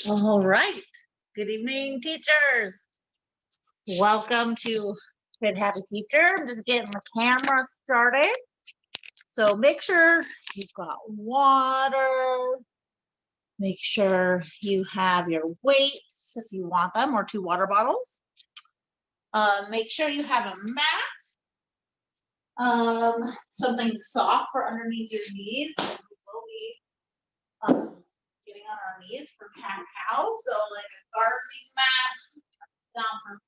All right. Good evening, teachers. Welcome to Fit Happy Teacher. I'm just getting the camera started. So make sure you've got water. Make sure you have your weights if you want them, or 2 water bottles. Make sure you have a mat, something soft for underneath your knees. We will be getting on our knees for cat-cow, so like a gardening mat down for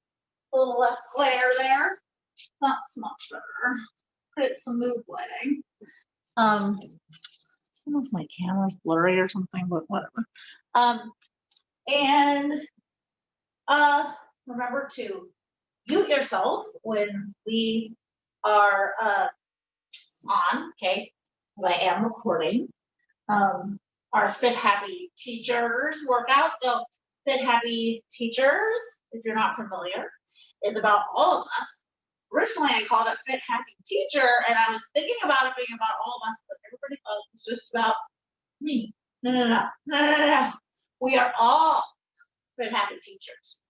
a little less glare there. That's much better. Create some mood lighting. I don't know if my camera's blurry or something, but whatever. And remember to mute yourself when we are on, okay? Because I am recording. Our Fit Happy Teachers workout. So Fit Happy Teachers, if you're not familiar, is about all of us. Originally, I called it Fit Happy Teacher, and I was thinking about it being about all of us, but everybody thought it was just about me. No. We are all Fit Happy Teachers.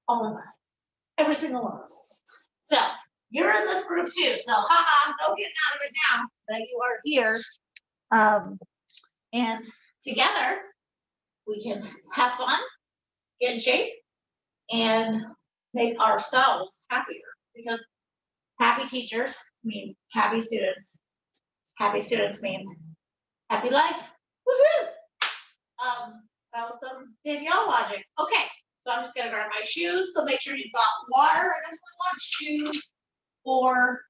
All of us. Every single one of us. So you're in this group too. So no getting out of it now that you are here. And together we can have fun, get in shape, and make ourselves happier, because happy teachers mean happy students. Happy students mean happy life. Woohoo! That was some Daniyo logic. Okay, so I'm just gonna grab my shoes. So make sure you've got water. I guess we want shoes for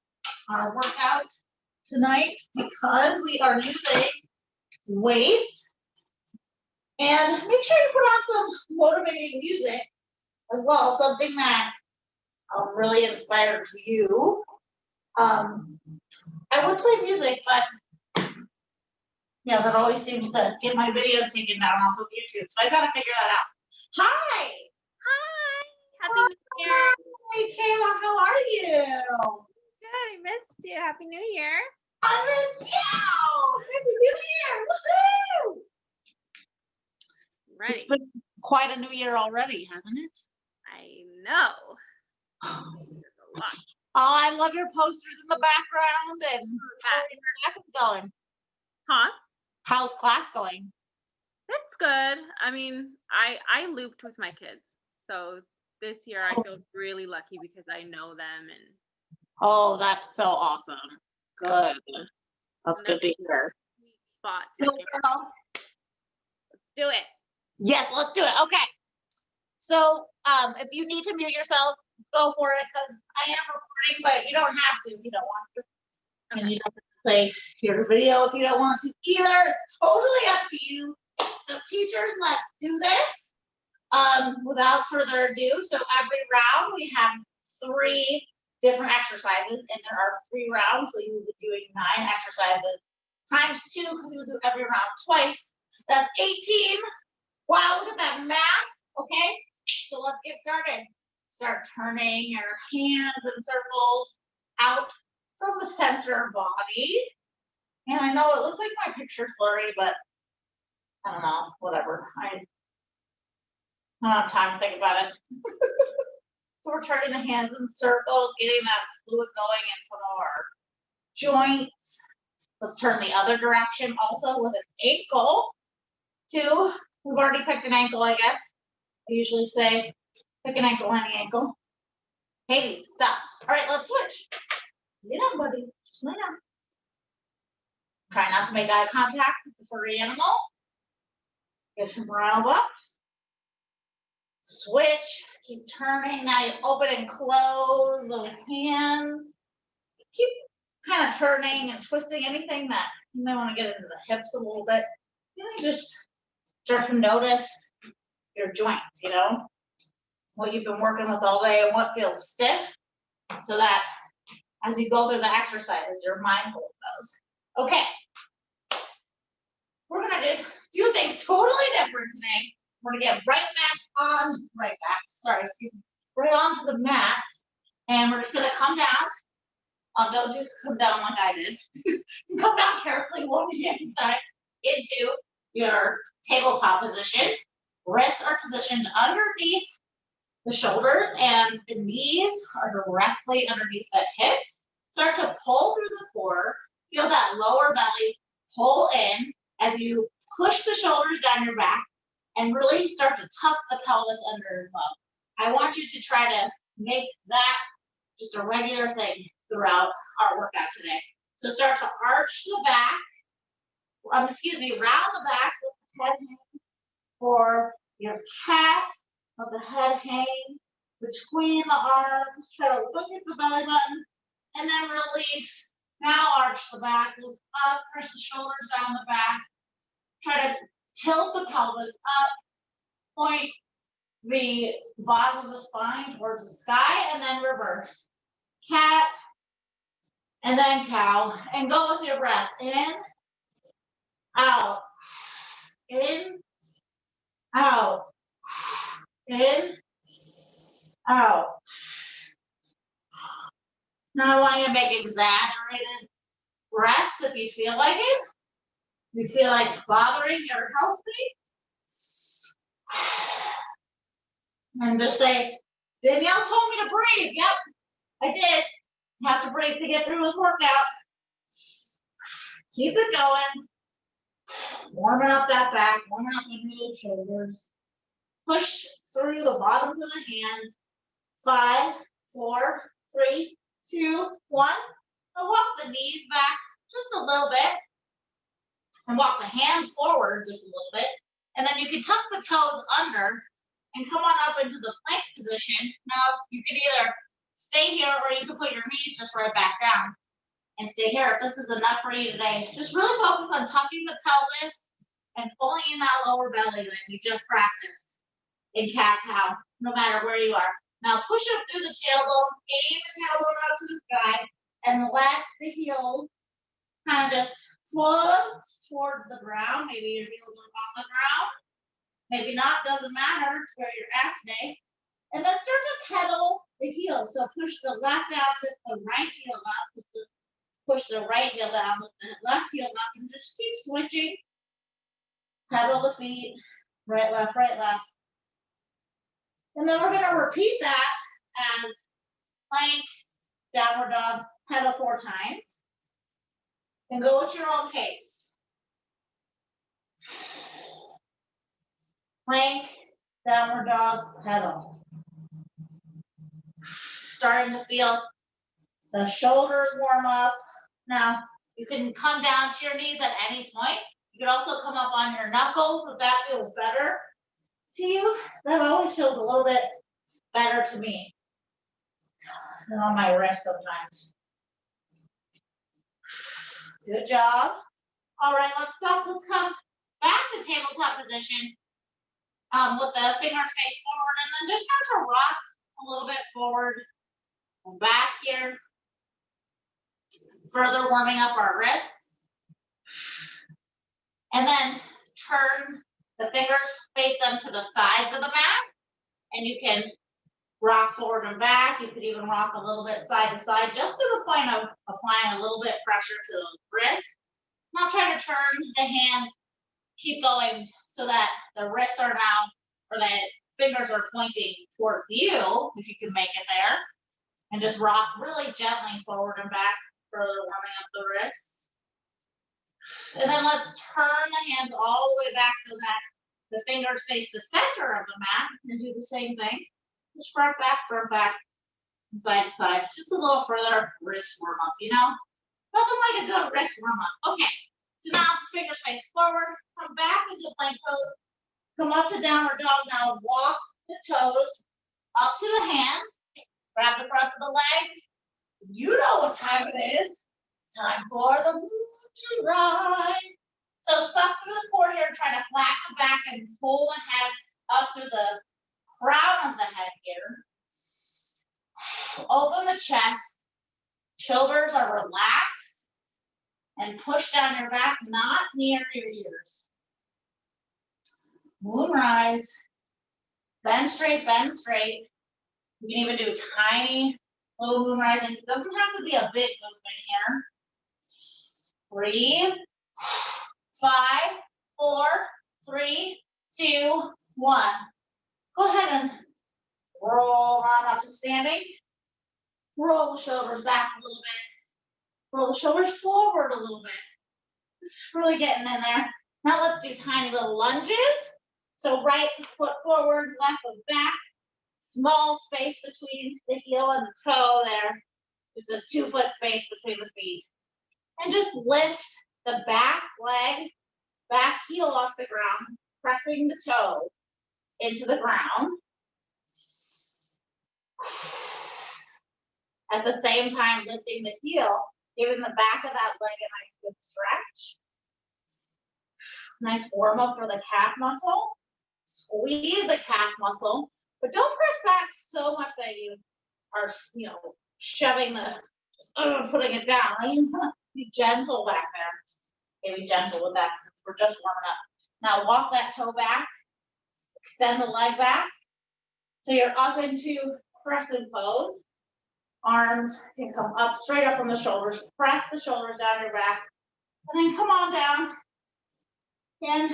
our workout tonight because we are using weights. And make sure you put on some motivating music as well, something that really inspires you. I would play music, but yeah, that always seems to get my videos taken down off of YouTube. So I gotta figure that out. Hi. Happy New Year. Hey, Kayla, how are you? Good, I missed you. Happy New Year. I miss you. Happy New Year. Woohoo! Ready. It's been quite a new year already, hasn't it? I know. There's a lot. Oh, I love your posters in the background. And how's your class going? Huh? How's class going? It's good. I mean, I looped with my kids. So this year I feel really lucky because I know them and oh, that's so awesome. Good. That's good to hear. Spots. Let's do it. Yes, let's do it. Okay. So if you need to mute yourself, go for it, because I am recording, but you don't have to if you don't want to. Okay. And you don't have to play your video if you don't want to either. It's totally up to you. So teachers, let's do this without further ado. So every round we have 3 different exercises, and there are 3 rounds. So you will be doing 9 exercises times 2, because you will do every round twice. That's 18. Wow, look at that math. Okay, so let's get started. Start turning your hands in circles out from the center body. And I know it looks like my picture's blurry, but I don't know, whatever. I don't have time to think about it. So we're turning the hands in circles, getting that fluid going in some of our joints. Let's turn the other direction also with an ankle too. We've already picked an ankle, I guess. I usually say, pick an ankle, any ankle. Hey, stop. All right, let's switch. Lay down, buddy. Just lay down. Try not to make eye contact with the furry animal. Get him riled up. Switch. Keep turning. Now you open and close those hands. Keep kind of turning and twisting anything that you may want to get into the hips a little bit. Really just start to notice your joints, you know, what you've been working with all day and what feels stiff, so that as you go through the exercises, you're mindful of those. Okay. We're going to do things totally different today. We're going to get right onto the mat, and we're just going to come down. Don't come down like I did. Come down carefully, one hand side into your tabletop position. Wrists are positioned underneath the shoulders and the knees are directly underneath the hips. Start to pull through the core. Feel that lower belly pull in as you push the shoulders down your back and really start to tuck the pelvis under as well. I want you to try to make that just a regular thing throughout our workout today. So start to arch the back, round the back with the head hang for your cat. Let the head hang between the arms. Try to look at the belly button and then release. Now arch the back, look up, press the shoulders down the back. Try to tilt the pelvis up, point the bottom of the spine towards the sky, and then reverse. Cat, and then cow. And go with your breath. In, out, in, out, in, out. Now I want you to make exaggerated breaths if you feel like it. You feel like bothering your healthmate. And just say, Danielle told me to breathe. Yep, I did. You have to breathe to get through this workout. Keep it going. Warming up that back, warming up under those shoulders. Push through the bottoms of the hands. 5, 4, 3, 2, 1. Now walk the knees back just a little bit. And walk the hands forward just a little bit. And then you can tuck the toes under and come on up into the plank position. Now you can either stay here or you can put your knees just right back down and stay here. If this is enough for you today, just really focus on tucking the pelvis and pulling in that lower belly that you just practiced in cat-cow, no matter where you are. Now push up through the tailbone, aim the tailbone up to the sky, and let the heels kind of just float toward the ground. Maybe your heels are on the ground. Maybe not, doesn't matter. It's where you're at today. And then start to pedal the heel. So push the left down with the right heel up. Push the right heel down with the left heel up. And just keep switching. Pedal the feet. Right, left, right, left. And then we're going to repeat that as plank, downward dog, pedal 4 times. And go at your own pace. Plank, downward dog, pedal. Starting to feel the shoulders warm up. Now, you can come down to your knees at any point. You can also come up on your knuckles if that feels better to you. That always feels a little bit better to me than on my wrist sometimes. Good job. All right, let's stop. Let's come back to tabletop position with the fingers face forward, and then just start to rock a little bit forward and back here. Further warming up our wrists. And then turn the fingers, face them to the sides of the mat, and you can rock forward and back. You could even rock a little bit side to side, just to the point of applying a little bit pressure to those wrists. Now try to turn the hands, keep going so that the wrists are now, or the fingers are pointing toward you, if you can make it there. And just rock really gently forward and back, further warming up the wrists. And then let's turn the hands all the way back so that the fingers face the center of the mat and do the same thing. Just front back, and side to side. Just a little further wrist warm up, you know? Nothing like a good wrist warm up. Okay, so now fingers face forward, come back into plank pose, come up to downward dog. Now walk the toes up to the hands, grab the front of the legs. You know what time it is. It's time for the moon to rise. So suck through the core here, try to flatten the back and pull the head up through the crown of the head here. Open the chest. Shoulders are relaxed. And push down your back, not near your ears. Moonrise. Bend straight, bend straight. You can even do tiny little moon rising. It doesn't have to be a big movement here. Breathe. 5, 4, 3, 2, 1. Go ahead and roll on up to standing. Roll the shoulders back a little bit. Roll the shoulders forward a little bit. Just really getting in there. Now let's do tiny little lunges. So right foot forward, left foot back. Small space between the heel and the toe there. Just a 2-foot space between the feet. And just lift the back leg, back heel off the ground, pressing the toe into the ground. At the same time, lifting the heel, giving the back of that leg a nice good stretch. Nice warm up for the calf muscle. Squeeze the calf muscle, but don't press back so much that you are, shoving putting it down. Right? Be gentle back there. Okay, be gentle with that since we're just warming up. Now walk that toe back, extend the leg back. So you're up into crescent pose. Arms can come up, straight up from the shoulders. Press the shoulders down your back. And then come on down. And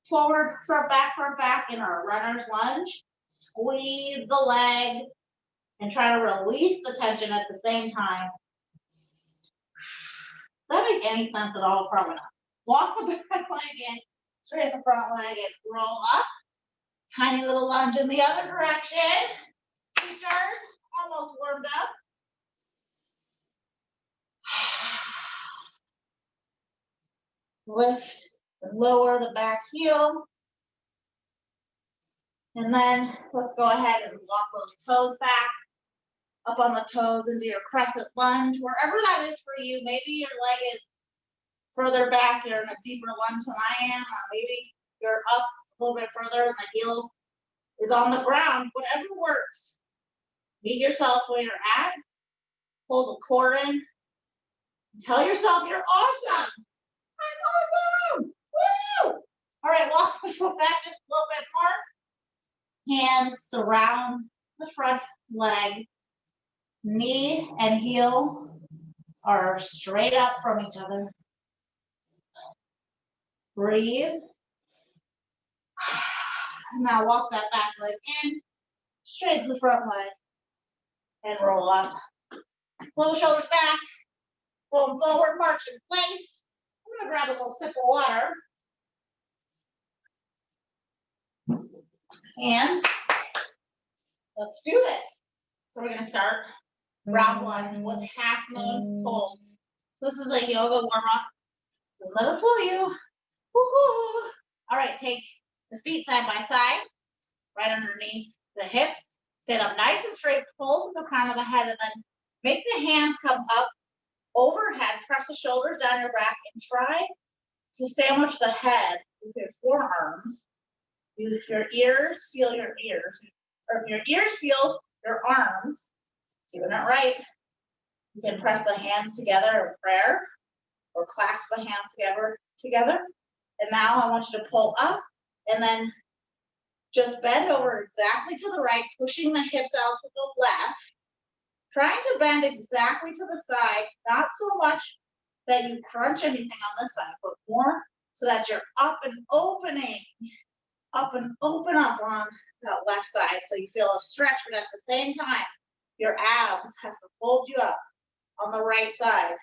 forward, front back in our runner's lunge. Squeeze the leg and try to release the tension at the same time. Does that make any sense at all? Probably not. Walk the back leg in, straight the front leg and roll up. Tiny little lunge in the other direction. Teachers, almost warmed up. Lift and lower the back heel. And then let's go ahead and walk those toes back, up on the toes into your crescent lunge, wherever that is for you. Maybe your leg is further back, you're in a deeper lunge than I am, or maybe you're up a little bit further and the heel is on the ground. Whatever works. Meet yourself where you're at, pull the core in, and tell yourself you're awesome. I'm awesome. Woo! All right, walk the foot back just a little bit more. Hands surround the front leg. Knee and heel are straight up from each other. Breathe. Now walk that back leg in, straight to the front leg, and roll up. Roll the shoulders back, roll them forward, march in place. I'm gonna grab a little sip of water. And let's do this. So we're gonna start round 1 with half moon holds. This is a yoga warm up. Don't let it fool you. Woohoo! All right, take the feet side by side, right underneath the hips. Sit up nice and straight, pull the crown of the head, and then make the hands come up overhead. Press the shoulders down your back and try to sandwich the head with your forearms. If your ears feel your ears, or if your ears feel your arms, doing it right. You can press the hands together in prayer or clasp the hands together. And now I want you to pull up and then just bend over exactly to the right, pushing the hips out to the left. Trying to bend exactly to the side, not so much that you crunch anything on this side, but more so that you're up and opening, up and open up on that left side. So you feel a stretch, but at the same time, your abs have to hold you up on the right side.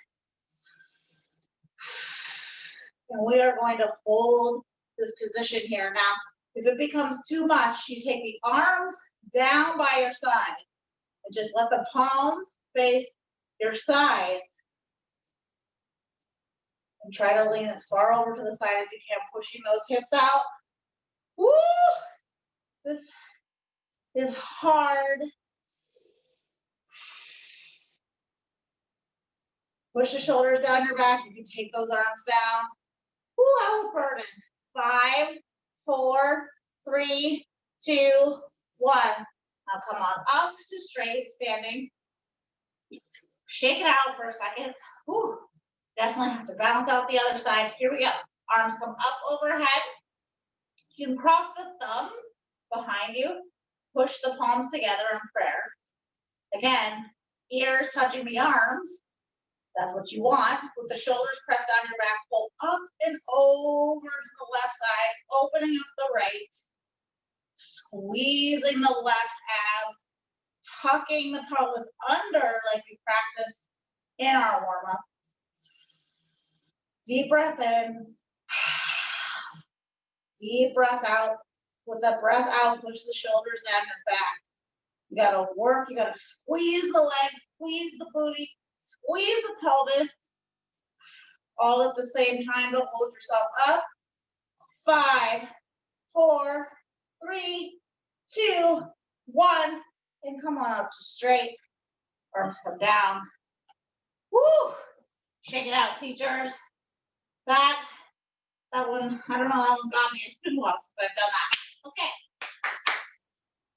And we are going to hold this position here. Now, if it becomes too much, you take the arms down by your side and just let the palms face your sides. And try to lean as far over to the side as you can, pushing those hips out. Woo! This is hard. Push the shoulders down your back. You can take those arms down. Woo, I was burning. 5, 4, 3, 2, 1. Now come on up to straight standing. Shake it out for a second. Woo. Definitely have to balance out the other side. Here we go. Arms come up overhead. You can cross the thumbs behind you. Push the palms together in prayer. Again, ears touching the arms. That's what you want. With the shoulders pressed down your back, pull up and over to the left side, opening up the right. squeezing the left ab, tucking the pelvis under like we practiced in our warm-up. Deep breath in. Deep breath out. With the breath out, push the shoulders down your back. You gotta work, you gotta squeeze the leg, squeeze the booty, squeeze the pelvis, all at the same time. Don't hold yourself up. 5, 4, 3, 2, 1, and come on up to straight. Arms come down. Woo! Shake it out, teachers. That one, I don't know how long got me. It's been a while since I've done that. Okay.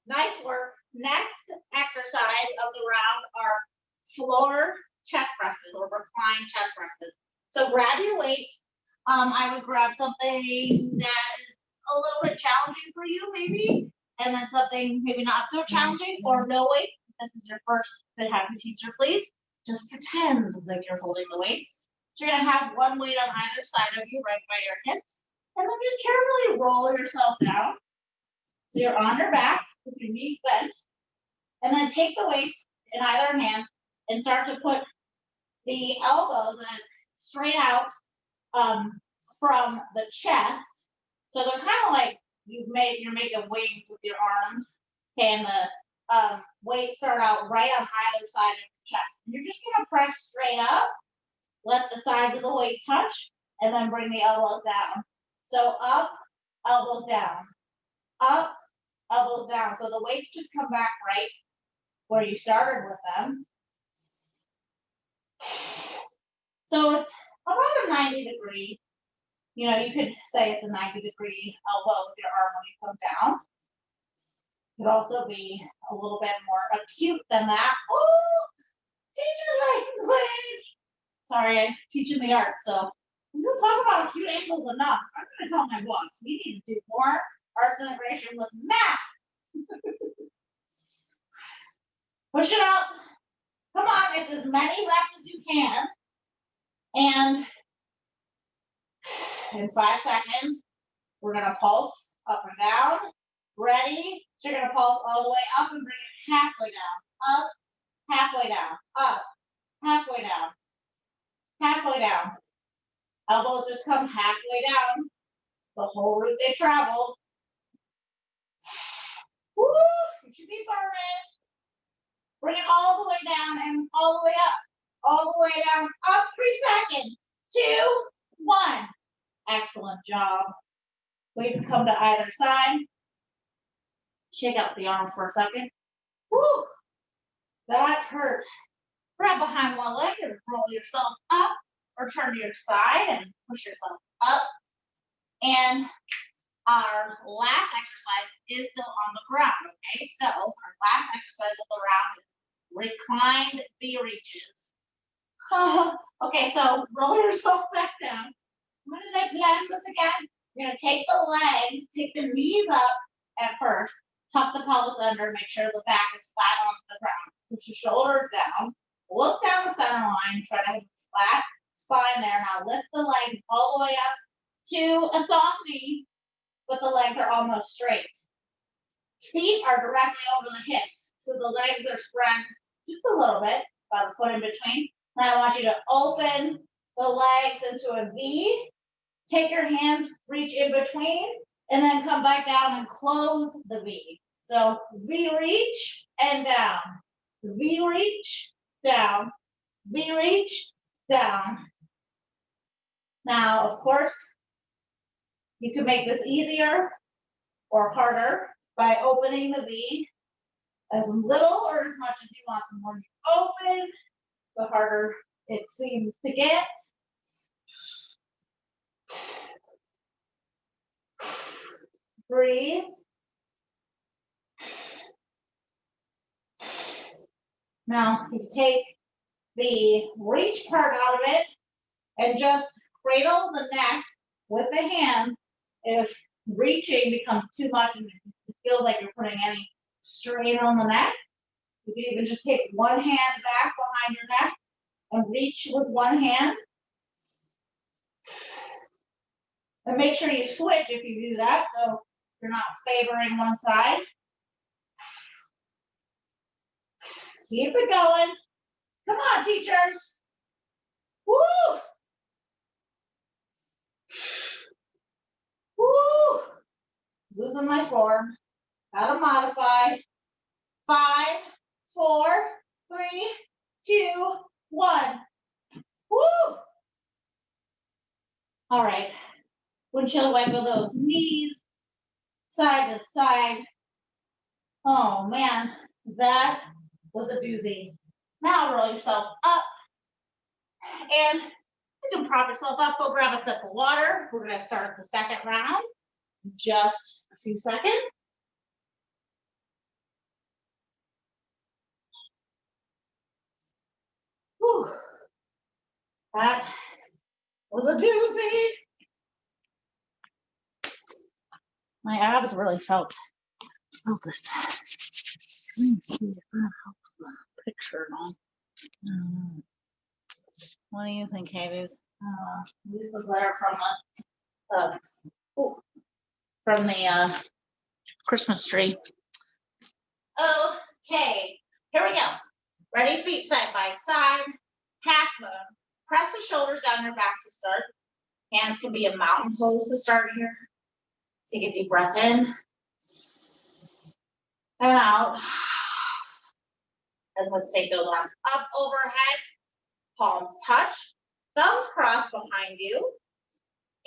Nice work. Next exercise of the round are floor chest presses or recline chest presses. So grab your weights. I would grab something that is a little bit challenging for you, maybe, and then something maybe not so challenging or no weight. This is your first Fit Happy teacher, please. Just pretend like you're holding the weights. So you're gonna have one weight on either side of you, right by your hips, and then just carefully roll yourself down. So you're on your back with your knees bent, and then take the weights in either hand and start to put the elbows straight out from the chest. So they're kind of like you're making wings with your arms. Okay, and the weights start out right on either side of your chest. And you're just gonna press straight up, let the sides of the weight touch, and then bring the elbows down. So up, elbows down, up, elbows down. So the weights just come back right where you started with them. So it's about a 90-degree. You know, you could say it's a 90-degree elbow with your arm when you come down. It could also be a little bit more acute than that. Oh, teacher language. Sorry, I'm teaching the art, so we don't talk about acute angles enough. I'm going to tell my boss we need to do more arts integration with math. Push it up. Come on, it's as many reps as you can. And in 5 seconds, we're going to pulse up and down. Ready? So you're going to pulse all the way up and bring it halfway down. Up, halfway down. Up, halfway down. Halfway down. Elbows just come halfway down the whole route they traveled. Woo! You should be burning. Bring it all the way down and all the way up. All the way down. Up 3 seconds. 2, 1. Excellent job. Weights come to either side. Shake out the arm for a second. Woo! That hurt. Grab behind one leg and roll yourself up or turn to your side and push yourself up. And our last exercise is still on the ground, okay? So our last exercise of the round is reclined V reaches. Okay, so roll yourself back down. What did I plan this again? You're gonna take the legs, take the knees up at first, tuck the pelvis under, make sure the back is flat onto the ground. Push your shoulders down, look down the center line, try to have a flat spine there. Now lift the legs all the way up to a soft knee, but the legs are almost straight. Feet are directly over the hips, so the legs are spread just a little bit, about a foot in between. Now I want you to open the legs into a V. Take your hands, reach in between, and then come back down and close the V. So V reach and down. V reach, down. V reach, down. Now, of course, you can make this easier or harder by opening the V as little or as much as you want. The more you open, the harder it seems to get. Breathe. Now you take the reach part out of it and just cradle the neck with the hands. If reaching becomes too much and it feels like you're putting any strain on the neck, you can even just take one hand back behind your neck and reach with one hand. And make sure you switch if you do that. So You're not favoring one side. Keep it going. Come on, teachers. Woo! Woo! Losing my form. Gotta modify. 5, 4, 3, 2, 1. Woo! All right. Windshield wiper those knees, side to side. Oh man, that was a doozy. Now roll yourself up and you can prop yourself up. Go grab a sip of water. We're gonna start the second round. Just a few seconds. Whew. That was a doozy. My abs really felt it. Let me see if that helps the picture at all. What do you think, Hades? Use the glare from the Christmas tree. Okay, here we go. Ready, feet side by side, half moon. Press the shoulders down your back to start. Hands can be a mountain pose to start here. Take a deep breath in and out. And let's take those arms up overhead. Palms touch, thumbs crossed behind you.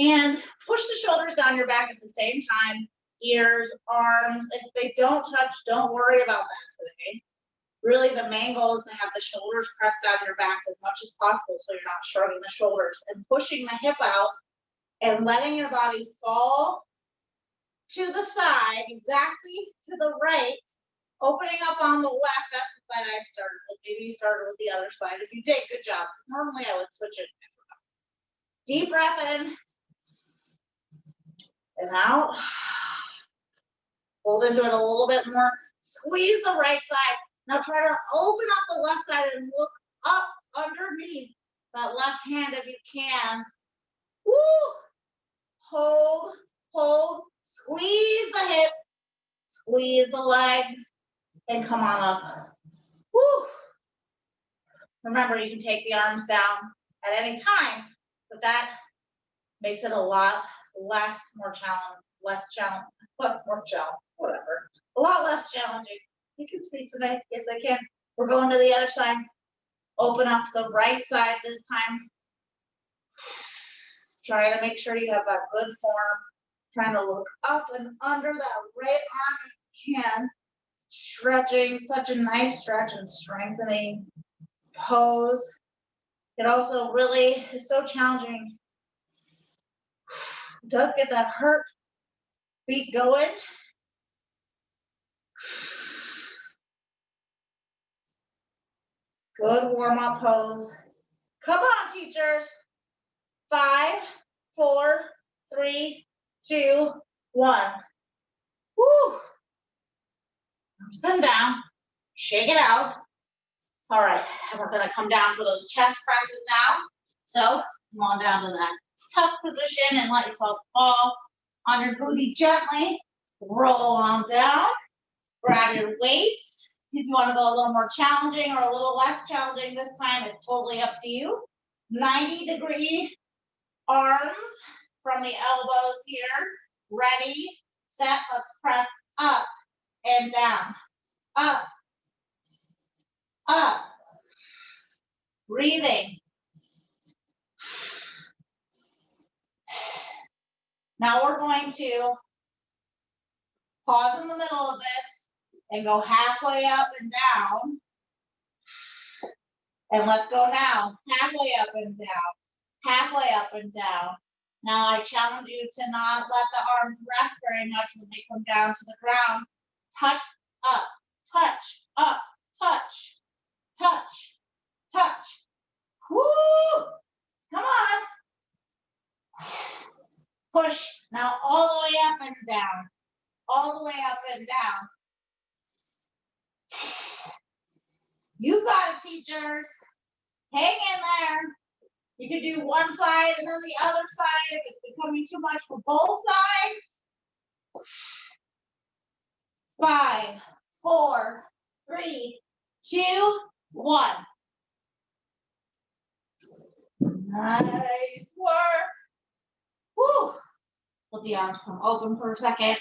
And push the shoulders down your back at the same time. Ears, arms, if they don't touch, don't worry about that today. Really, the main goal is to have the shoulders pressed down your back as much as possible so you're not shrugging the shoulders and pushing the hip out and letting your body fall to the side, exactly to the right, opening up on the left. That's the side I started with. Maybe you started with the other side. If you did, good job. Normally I would switch it. Deep breath in and out. Hold into it a little bit more. Squeeze the right side. Now try to open up the left side and look up underneath that left hand if you can. Woo! Hold, hold, squeeze the hip, squeeze the legs, and come on up. Woo! Remember, you can take the arms down at any time, but that makes it a lot more challenging, whatever. A lot less challenging. You can speak today. Yes, I can. We're going to the other side. Open up the right side this time. Try to make sure you have that good form. Trying to look up and under that right arm if you can. Stretching, such a nice stretch and strengthening pose. It also really is so challenging. It does get that heart beat going. Good warm-up pose. Come on, teachers. 5, 4, 3, 2, 1. Woo! Come down. Shake it out. All right, and we're gonna come down for those chest presses now. So come on down to that tuck position and let yourself fall on your booty gently. Roll on down. Grab your weights. If you want to go a little more challenging or a little less challenging this time, it's totally up to you. 90-degree arms from the elbows here. Ready, set, let's press up and down. Up, up. Breathing. Now we're going to pause in the middle of this and go halfway up and down. And let's go now. Halfway up and down. Halfway up and down. Now I challenge you to not let the arms rest very much when they come down to the ground. Touch up, touch up, touch, touch, touch. Woo! Come on. Push. Now all the way up and down. All the way up and down. You got it, teachers. Hang in there. You can do one side and then the other side if it's becoming too much for both sides. Let the arms come open for a second.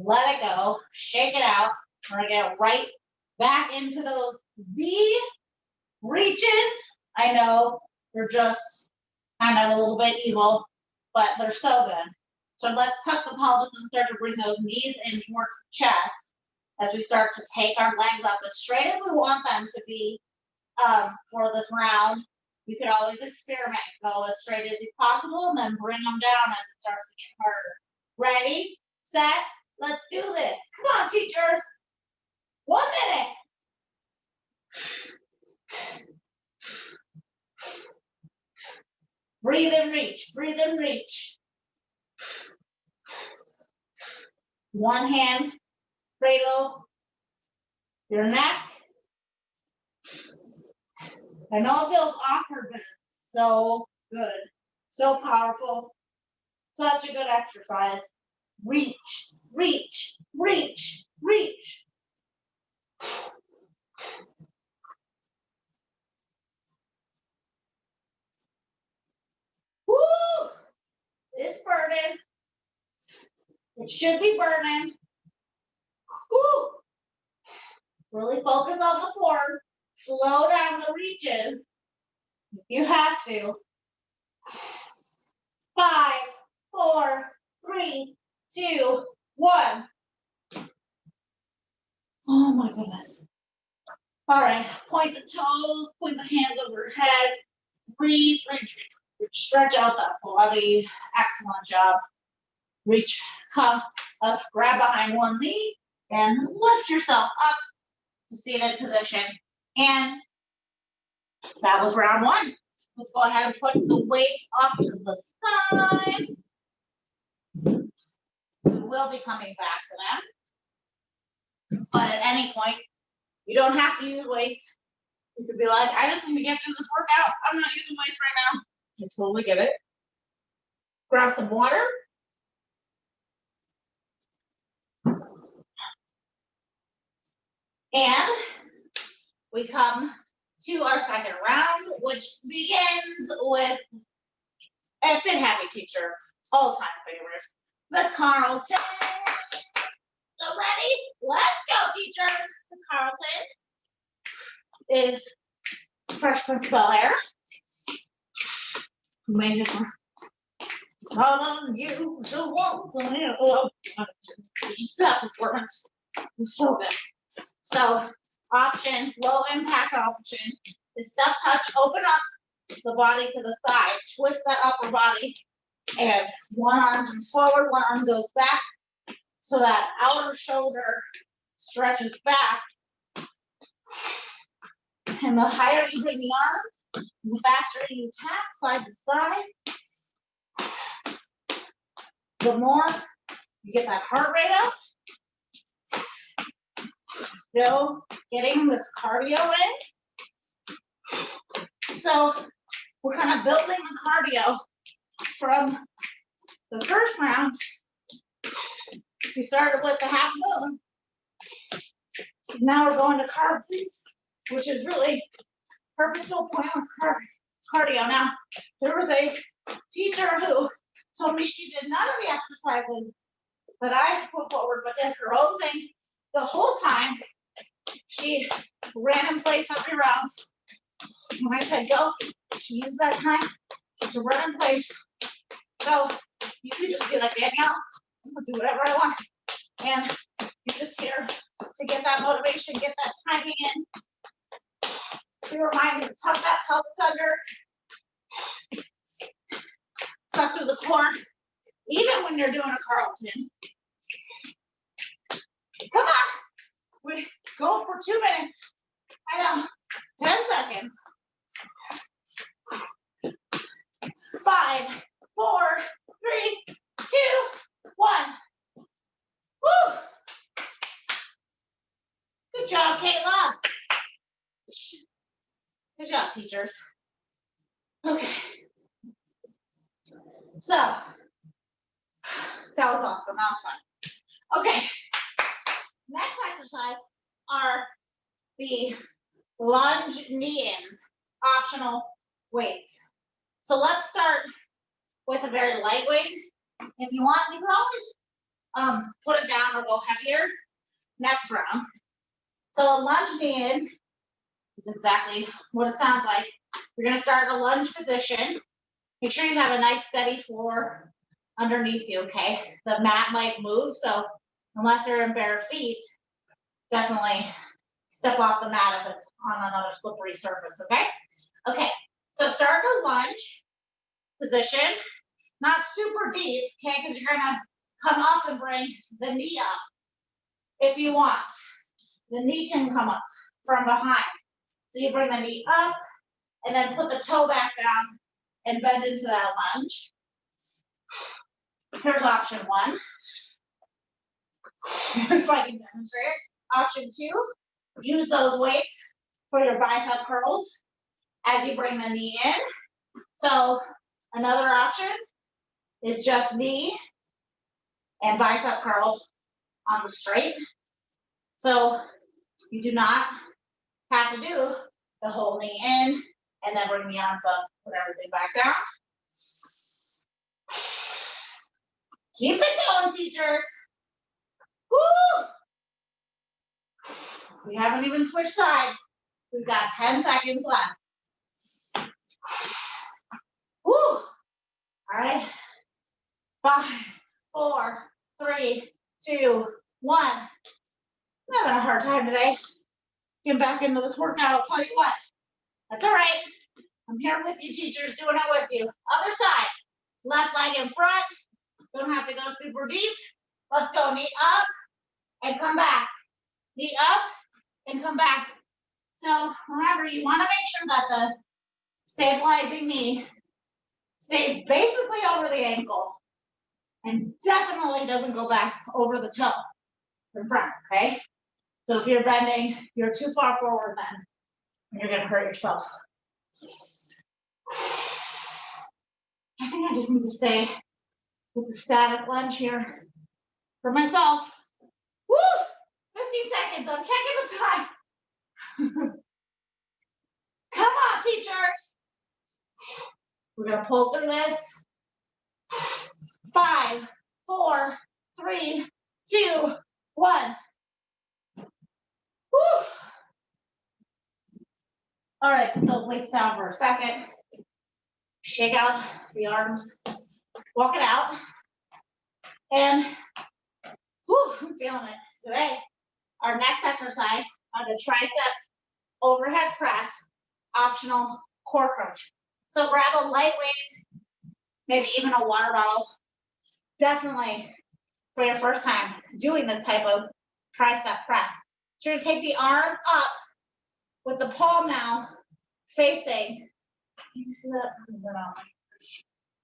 Let it go. Shake it out. We're gonna get right back into those V reaches. I know they're just kind of a little bit evil, but they're so good. So let's tuck the pelvis and start to bring those knees in towards the chest as we start to take our legs up as straight as we want them to be for this round. You could always experiment, go as straight as possible, and then bring them down as it starts to get harder. Ready, set, let's do this. Come on, teachers. 1 minute. Breathe and reach, breathe and reach. One hand, cradle your neck. I know it feels awkward, but it's so good, so powerful, such a good exercise. Reach, reach, reach, reach. Woo! It's burning. It should be burning. Woo! Really focus on the form. Slow down the reaches if you have to. 5, 4, 3, 2, 1. Oh my goodness. All right, point the toes, point the hands overhead. Breathe, reach, stretch out that body. Excellent job. Reach, come up, grab behind one knee, and lift yourself up to seated position. And that was round 1. Let's go ahead and put the weights off to the side. We will be coming back to them. But at any point, you don't have to use weights. You could be like, I just need to get through this workout. I'm not using weights right now. I totally get it. Grab some water. And we come to our second round, which begins with a fit happy teacher, all-time favorites, the Carlton. So ready? Let's go, teachers. The Carlton is Fresh Prince of Bel-Air. Amazing. On you, so want to know. Just that performance was so good. So, option, low impact option is step touch, open up the body to the side, twist that upper body, and one arm comes forward, one arm goes back, so that outer shoulder stretches back. And the higher you bring the arms, the faster you tap side to side, the more you get that heart rate up. Still getting this cardio in. So we're kind of building the cardio from the first round. We started with the half moon. Now we're going to carbs, which is really purposeful pointless cardio. Now, there was a teacher who told me she did none of the exercises that I put forward, but did her own thing the whole time. She ran in place every round. When I said go, she used that time to run in place. So you could just be like, Danielle, I'm gonna do whatever I want. And you're just here to get that motivation, get that timing in. Be reminded to tuck that pelvis under. Suck through the core. Even when you're doing a Carlton. Come on. We go for 2 minutes. I know. 10 seconds. 5, 4, 3, 2, 1. Woo! Good job, Kayla. Good job, teachers. Okay. So, that was awesome. That was fun. Okay. Next exercise are the lunge knee-ins, optional weights. So let's start with a very lightweight If you want, you can always put it down or go heavier next round. So a lunge knee in is exactly what it sounds like. You're gonna start in a lunge position. Make sure you have a nice steady floor underneath you, okay? The mat might move, so unless you're in bare feet, definitely step off the mat if it's on another slippery surface, okay? Okay, so start in a lunge position, not super deep, okay, because you're gonna come up and bring the knee up if you want. The knee can come up from behind. So you bring the knee up and then put the toe back down and bend into that lunge. Here's option one. If I can demonstrate. Option two, use those weights for your bicep curls as you bring the knee in. So another option is just knee and bicep curls on the straight. So you do not have to do the whole knee in and then bring the arms up, put everything back down. Keep it going, teachers. Woo! We haven't even switched sides. We've got 10 seconds left. Woo! All right. 5, 4, 3, 2, 1. I'm having a hard time today. Getting back into this workout, I'll tell you what. That's all right. I'm here with you, teachers, doing it with you. Other side. Left leg in front. Don't have to go super deep. Let's go. Knee up and come back. Knee up and come back. So remember, you want to make sure that the stabilizing knee stays basically over the ankle and definitely doesn't go back over the toe in front, okay? So if you're bending, you're too far forward then, and you're gonna hurt yourself. I think I just need to stay with the static lunge here for myself. Woo! 15 seconds, I'm checking the time. Come on, teachers. We're gonna pull through this. 5, 4, 3, 2, 1. Woo! All right, put those weights down for a second. Shake out the arms, walk it out. And whew, I'm feeling it. Today, our next exercise are the tricep overhead press, optional core crunch. So grab a lightweight, maybe even a water bottle. Definitely for your first time doing this type of tricep press. So you're gonna take the arm up with the palm now facing, you see that?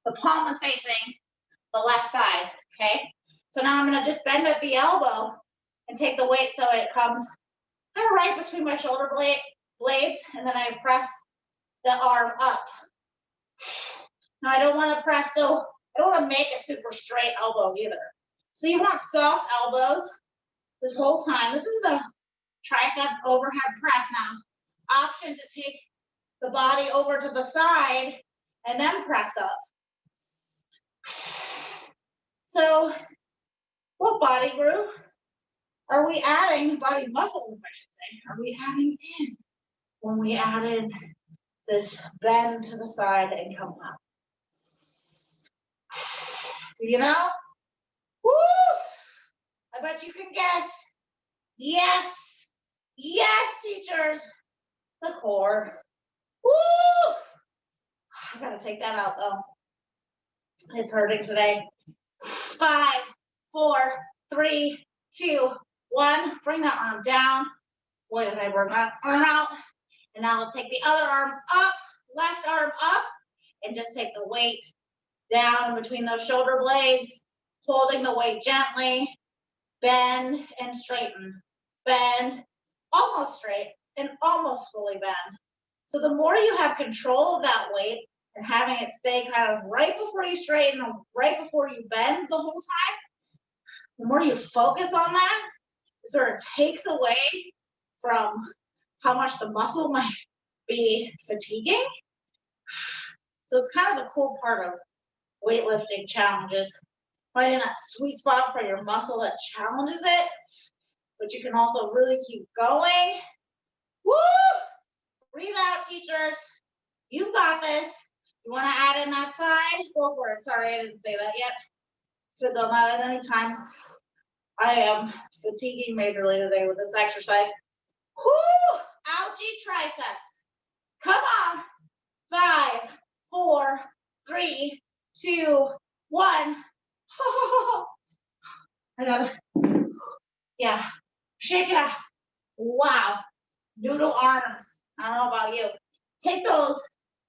The palm is facing the left side, okay? So now I'm gonna just bend at the elbow and take the weight so it comes kind of right between my shoulder blades, and then I press the arm up. Now I don't wanna press, so I don't wanna make a super straight elbow either. So you want soft elbows this whole time. This is the tricep overhead press now. Option to take the body over to the side and then press up. So what body group are we adding, body muscle group I should say, are we adding in when we added this bend to the side and come up? Do you know? Woo! I bet you can guess. Yes, yes, teachers, the core. Woo! I gotta take that out though. It's hurting today. 5, 4, 3, 2, 1. Bring that arm down. Boy, did I bring that arm out. And now let's take the other arm up, left arm up, and just take the weight down between those shoulder blades, holding the weight gently. Bend and straighten. Bend, almost straight, and almost fully bend. So the more you have control of that weight and having it stay kind of right before you straighten, right before you bend the whole time, the more you focus on that, it sort of takes away from how much the muscle might be fatiguing. So it's kind of a cool part of weightlifting challenges. finding that sweet spot for your muscle that challenges it, but you can also really keep going. Woo! Breathe out, teachers. You've got this. You want to add in that side? Go for it. Sorry, I didn't say that yet. Could have done that at any time. I am fatiguing majorly today with this exercise. Woo! Ouchie triceps. Come on. 5, 4, 3, 2, 1. I got it. Yeah. Shake it out. Wow. Noodle arms. I don't know about you. Take those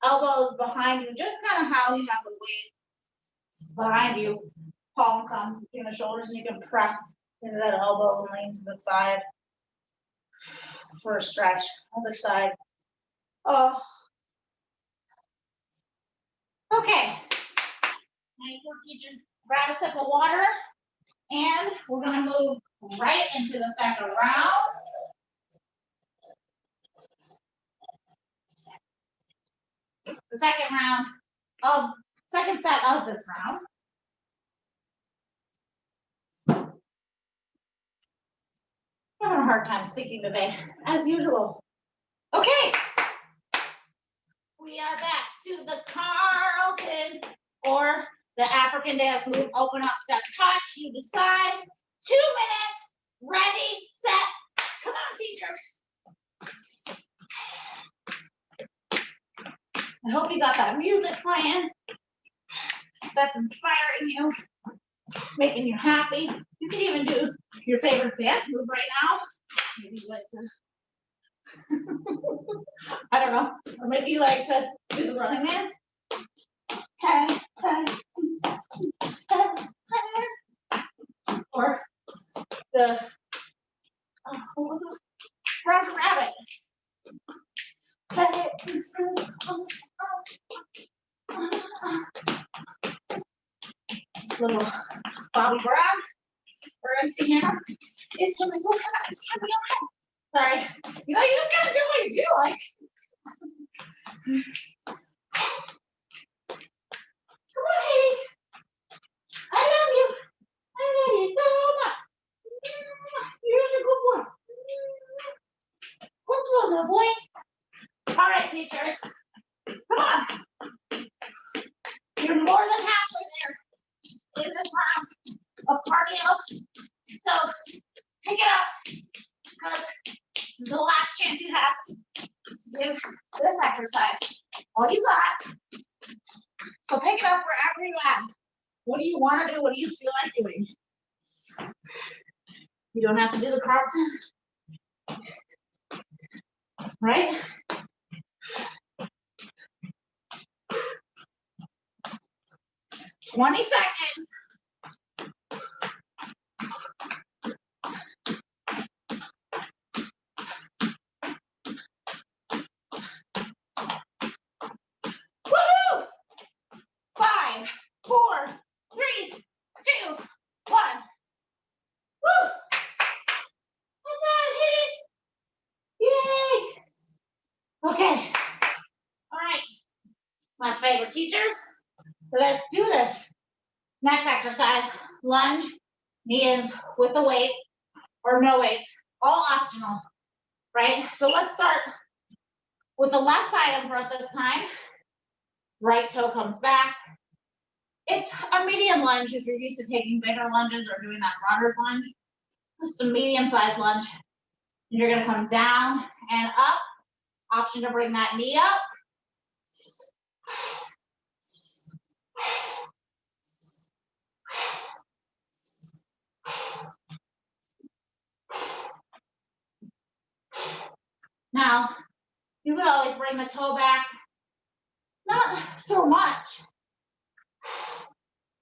elbows behind you, just kind of how you have the weight behind you. Palm comes between the shoulders and you can press into that elbow and lean to the side for a stretch. Other side. Oh. Okay. Nice work, teachers. Grab a sip of water and we're going to move right into the second round. The second set of this round. I'm having a hard time speaking today, as usual. Okay. We are back to the Carlton or the African dance move. Open up, step, touch. You decide. 2 minutes. Ready, set. Come on, teachers. I hope you got that music playing. That's inspiring you, making you happy. You can even do your favorite dance move right now. Maybe you like to, I don't know, or maybe you like to do the running man. Hey, hey, hey, hey. Or the, what was it? Roger Rabbit. Little Bobby Brown. We're gonna see him. It's gonna go. It's gonna be okay. Sorry. You know, you just gotta do what you do. Like, come on, Haley. I love you. I love you so much. You're such a good boy. Good boy, my boy. All right, teachers. Come on. You're more than halfway there in this round of cardio. So pick it up because this is the last chance you have to do this exercise. All you got. So pick it up wherever you at. What do you want to do? What do you feel like doing? You don't have to do the Carlton. Right? $20 seconds. Woohoo! 5, 4, 3, 2, 1. Woo! Come on, hit it! Yay! Okay. All right. My favorite teachers. Let's do this. Next exercise, lunge, knee-ins with the weight or no weights, all optional, right? So let's start with the left side in front this time. Right toe comes back. It's a medium lunge if you're used to taking bigger lunges or doing that runner's lunge. Just a medium-sized lunge. And you're gonna come down and up. Option to bring that knee up. Now, you could always bring the toe back, not so much,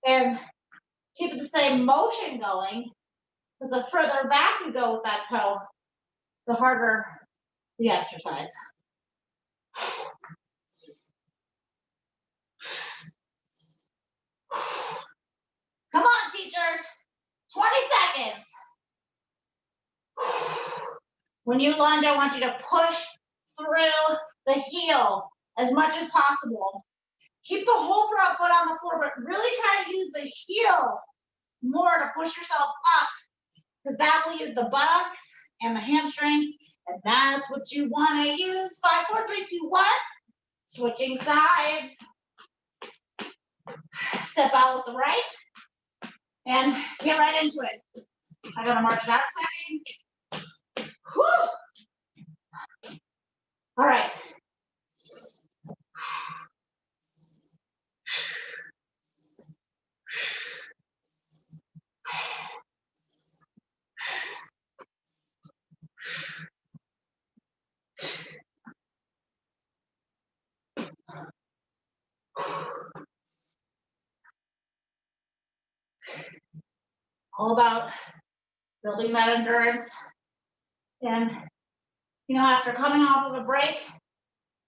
and keep the same motion going, because the further back you go with that toe, the harder the exercise. Come on, teachers, 20 seconds. When you lunge, I want you to push through the heel as much as possible. Keep the whole front foot on the floor, but really try to use the heel more to push yourself up, because that will use the buttocks and the hamstring, and that's what you want to use. 5, 4, 3, 2, 1. Switching sides. Step out with the right and get right into it. I gotta march that a second. Whew. All right. All about building that endurance. And, you know, after coming off of a break,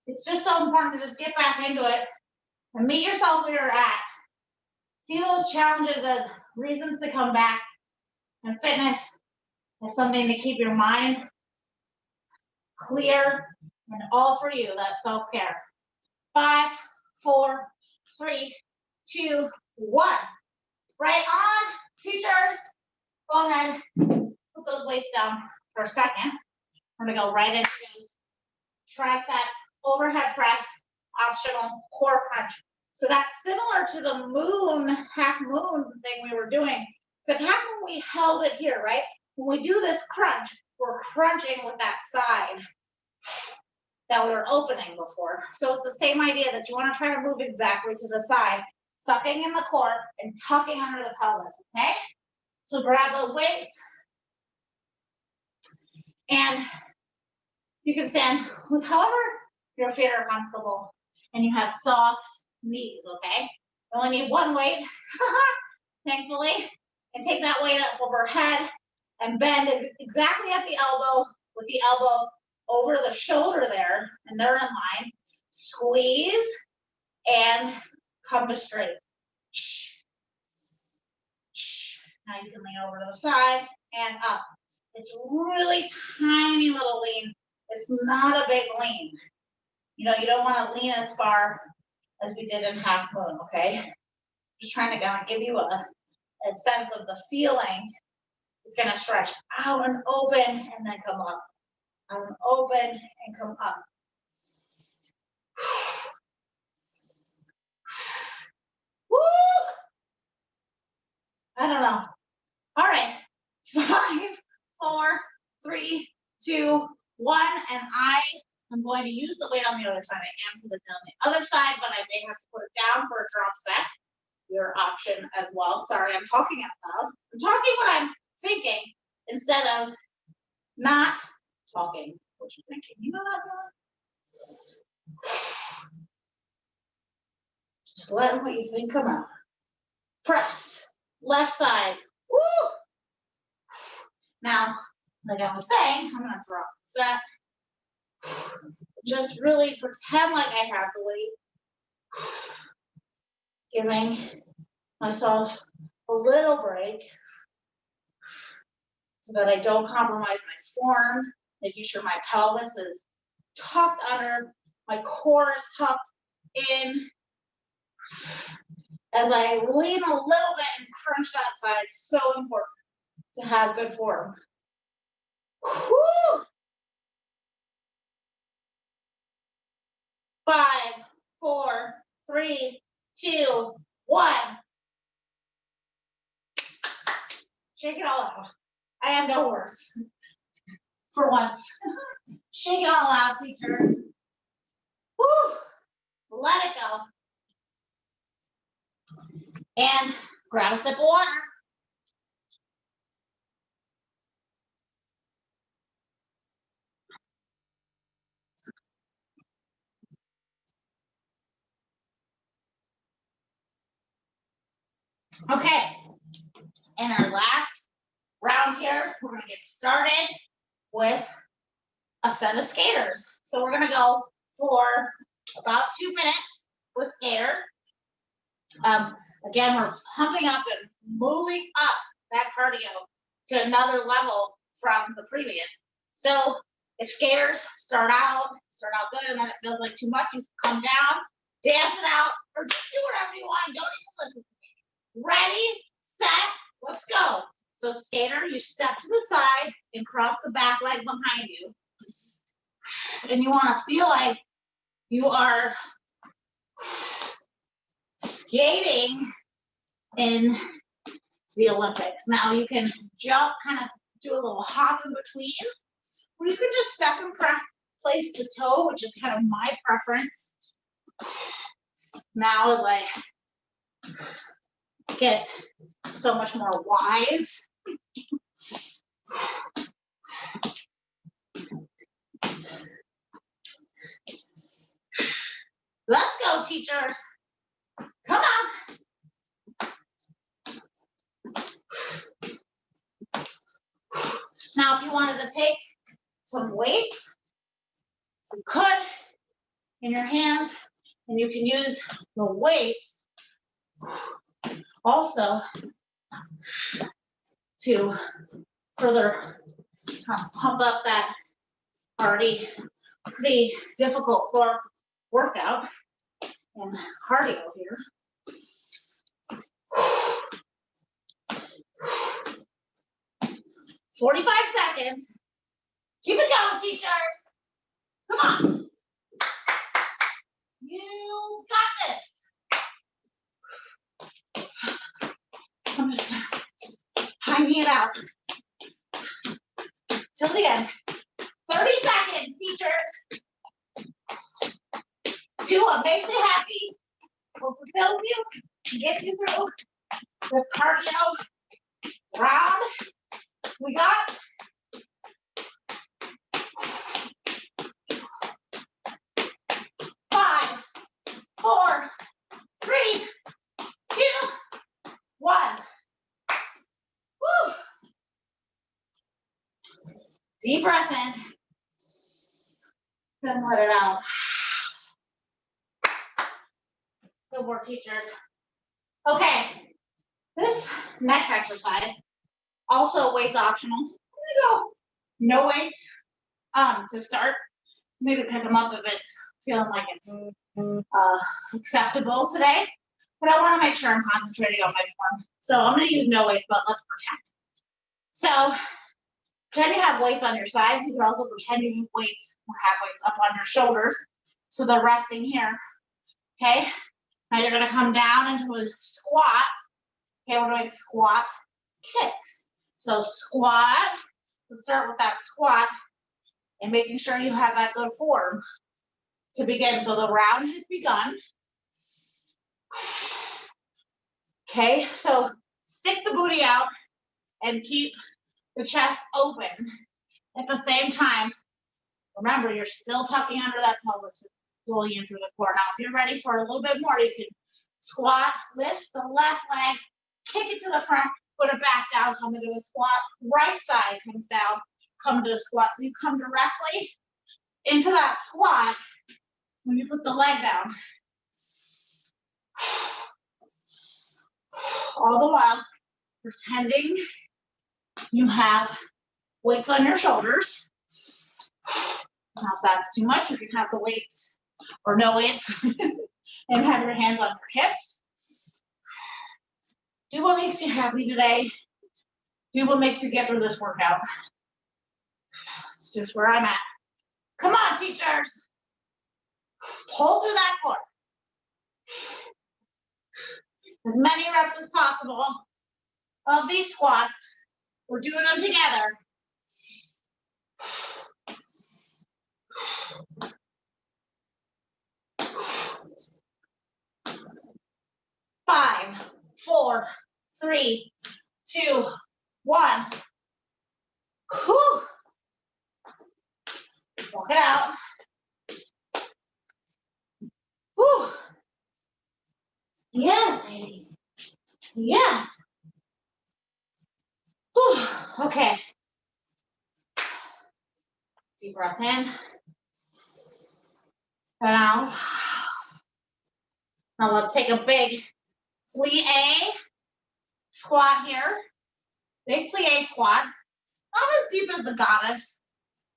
it's just so important to just get back into it and meet yourself where you're at. See those challenges as reasons to come back, and fitness as something to keep your mind clear and all for you, that self-care. 5, 4, 3, 2, 1. Right on, teachers. Go ahead, put those weights down for a second. I'm gonna go right into tricep overhead press, optional core crunch. So that's similar to the moon, half moon thing we were doing. Except half moon, we held it here, right? When we do this crunch, we're crunching with that side that we were opening before. So it's the same idea that you want to try to move exactly to the side, sucking in the core and tucking under the pelvis, okay? So grab those weights, and you can stand with however your feet are comfortable, and you have soft knees, okay? You only need one weight, thankfully, and take that weight up overhead and bend exactly at the elbow with the elbow over the shoulder there, and they're in line. Squeeze and come to straight. Now you can lean over to the side and up. It's really tiny little lean. It's not a big lean. You know, you don't want to lean as far as we did in half moon, okay? Just trying to kind of give you a sense of the feeling. It's going to stretch out and open and then come up. Out and open and come up. Woo! I don't know. All right. 5, 4, 3, 2, 1. And I am going to use the weight on the other side. I am put it down the other side, but I may have to put it down for a drop set. Your option as well. Sorry, I'm talking out loud. I'm talking what I'm thinking instead of not talking what you're thinking. You know that feeling? Just let what you think come out. Press. Left side. Woo! Now, like I was saying, I'm gonna drop the set. Just really pretend like I have the weight. Giving myself a little break so that I don't compromise my form, making sure my pelvis is tucked under, my core is tucked in. As I lean a little bit and crunch that side, so important to have good form. Whew. 5, 4, 3, 2, 1. Shake it all out. I am no worse. For once. Shake it all out, teachers. Whew. Let it go. And grab a sip of water. Okay. In our last round here, we're going to get started with a set of skaters. So we're going to go for about 2 minutes with skaters. Again, we're pumping up and moving up that cardio to another level from the previous. So if skaters start out good and then it feels like too much, you can come down, dance it out, or just do whatever you want. Don't even listen to me. Ready, set, So skater, you step to the side and cross the back leg behind you. And you want to feel like you are skating in the Olympics. Now you can jump, kind of do a little hop in between, or you can just step and place the toe, which is kind of my preference. Now as I get so much more wise. Let's go, teachers. Come on. Now, if you wanted to take some weights, you could in your hands, and you can use the weights also to further pump up that already pretty difficult core workout and cardio here. "45 seconds. Keep it going, teachers. Come on. You got this." I'm just gonna tiny it out till the end. 30 seconds, teachers. Do what makes you happy, what fulfills you, gets you through this cardio round. We got 5, 4, 3, 2, 1. Woo. Deep breath in. Then let it out. Good work, teachers. Okay, this next exercise, also weights optional. I'm gonna go no weights to start. Maybe pick them up if it's feeling like it's acceptable today. But I want to make sure I'm concentrating on my form. So I'm going to use no weights, but let's pretend. So pretend you have weights on your sides. You can also pretend you have weights or have weights up on your shoulders. So they're resting here. Okay. Now you're going to come down into a squat. Okay, we're doing squat kicks. So squat. Let's start with that squat and making sure you have that good form to begin. So the round has begun. Okay, so stick the booty out and keep the chest open. At the same time, remember, you're still tucking under that pelvis, pulling in through the core. Now, if you're ready for a little bit more, you can squat, lift the left leg, kick it to the front, put it back down, come into a squat. Right side comes down, come to a squat. So you come directly into that squat when you put the leg down. All the while pretending you have weights on your shoulders. Now, if that's too much, you can have the weights or no weights and have your hands on your hips. Do what makes you happy today. Do what makes you get through this workout. It's just where I'm at. Come on, teachers. Pull through that core. As many reps as possible of these squats. We're doing them together. 5, 4, 3, 2, 1. Whew. Walk it out. Whew. Yes, lady. Yes. Whew. Okay. Deep breath in. And out. Now let's take a big plie squat here. Big plie squat. Not as deep as the goddess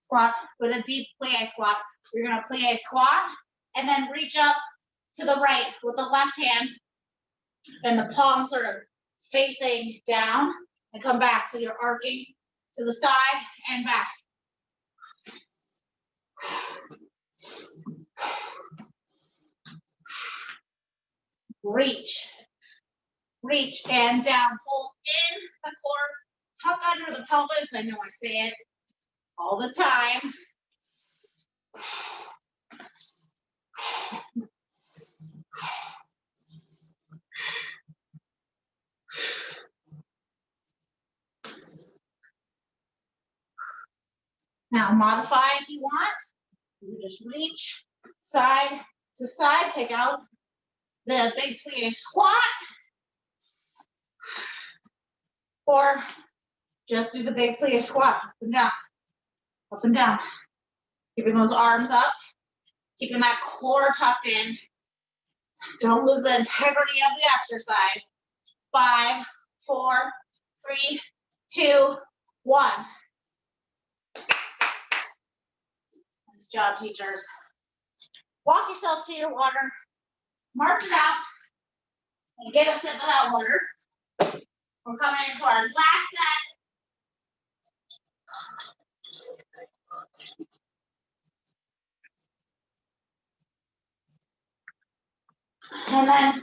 squat, but a deep plie squat. You're going to plie squat and then reach up to the right with the left hand and the palm sort of facing down and come back. So you're arcing to the side and back. Reach. Reach and down. Pull in the core. Tuck under the pelvis. I know I say it all the time. Now modify if you want. You just reach side to side. Take out the big plie squat. Or just do the big plie squat. Up and down. Up and down. Keeping those arms up. Keeping that core tucked in. Don't lose the integrity of the exercise. 5, 4, 3, 2, 1. Nice job, teachers. Walk yourself to your water. March it out. And get a sip of that water. We're coming into our last set. And then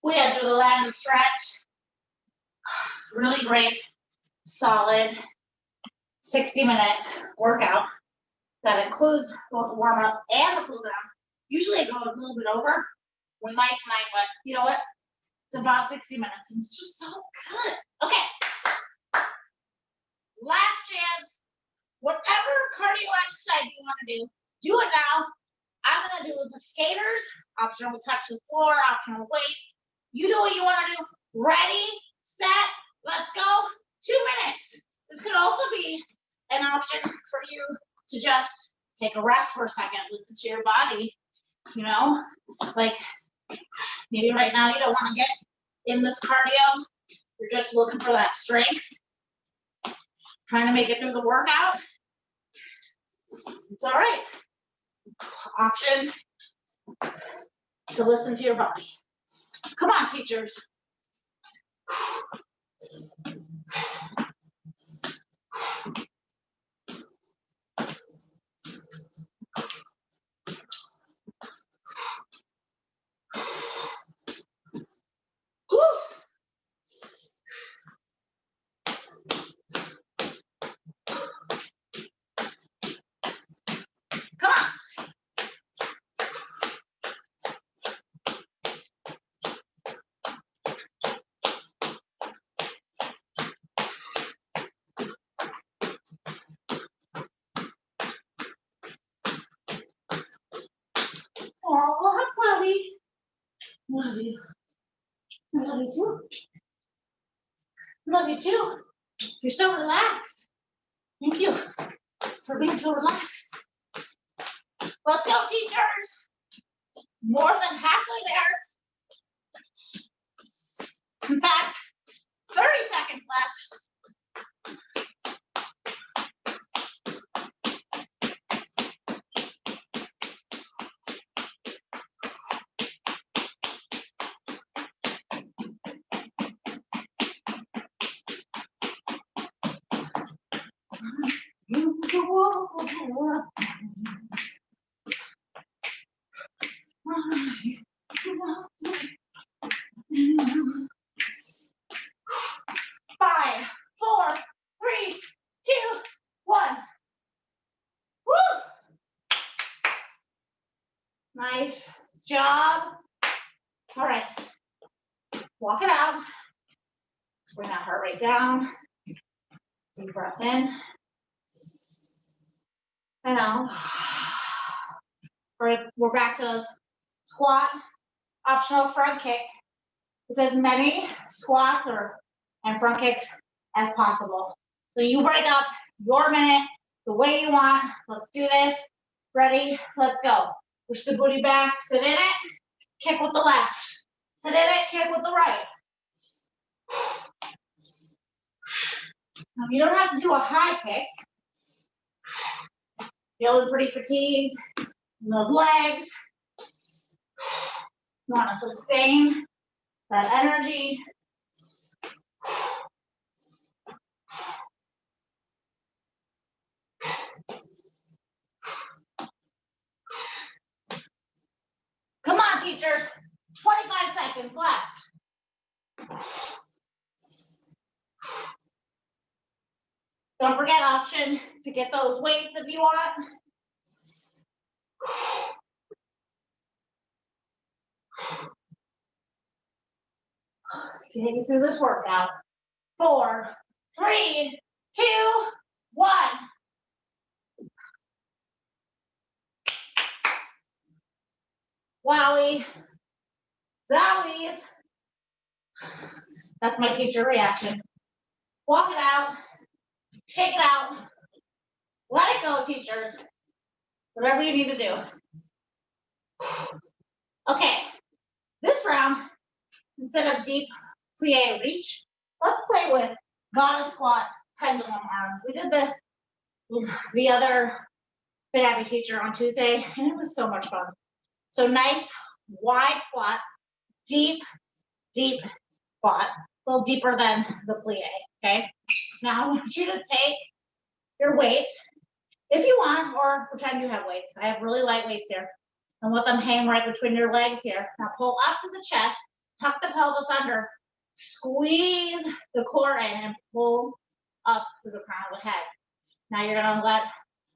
we head to the land stretch. Really great, solid 60-minute workout that includes both the warm up and the cool down. Usually it goes a little bit over. We might tonight, but you know what? It's about 60 minutes and it's just so good. Okay. Last chance. Whatever cardio exercise you want to do it now. I'm going to do with the skaters. Optional touch the floor, optional weights. You do what you want to do. Ready, set, let's go. 2 minutes. This could also be an option for you to just take a rest for a second, listen to your body. You know, like maybe right now you don't want to get in this cardio. You're just looking for that strength, trying to make it through the workout. It's all right. Option to listen to your body. Come on, teachers. Whew. Come on. Oh, Chloe. Love you. Love you too. Love you too. You're so relaxed. Thank you for being so relaxed. Let's go, teachers. More than halfway there. In fact, 30 seconds left. Five, 4, 3, 2, 1. Woo! Nice job. All right. Walk it out. Bring that heart rate down. Deep breath in. And out. All right, we're back to squat. Optional front kick. It's as many squats and front kicks as possible. So you break up your minute the way you want. Let's do this. Ready? Let's go. Push the booty back. Sit in it. Kick with the left. Sit in it. Kick with the right. Now, you don't have to do a high kick. Feeling pretty fatigued in those legs. You want to sustain that energy. Don't forget option to get those weights if you want. Get you through this workout. 4, 3, 2, 1. Wowie. Zowie. That's my teacher reaction. Walk it out. Shake it out. Let it go, teachers. Whatever you need to do. Okay. This round, instead of deep plie reach, let's play with goddess squat pendulum arm. We did this with the other Fit Happy teacher on Tuesday, and it was so much fun. So nice, wide squat, deep squat, a little deeper than the plie, okay? Now I want you to take your weights, if you want, or pretend you have weights. I have really light weights here. And let them hang right between your legs here. Now pull up to the chest, tuck the pelvis under, squeeze the core in, and pull up to the crown of the head. Now you're gonna let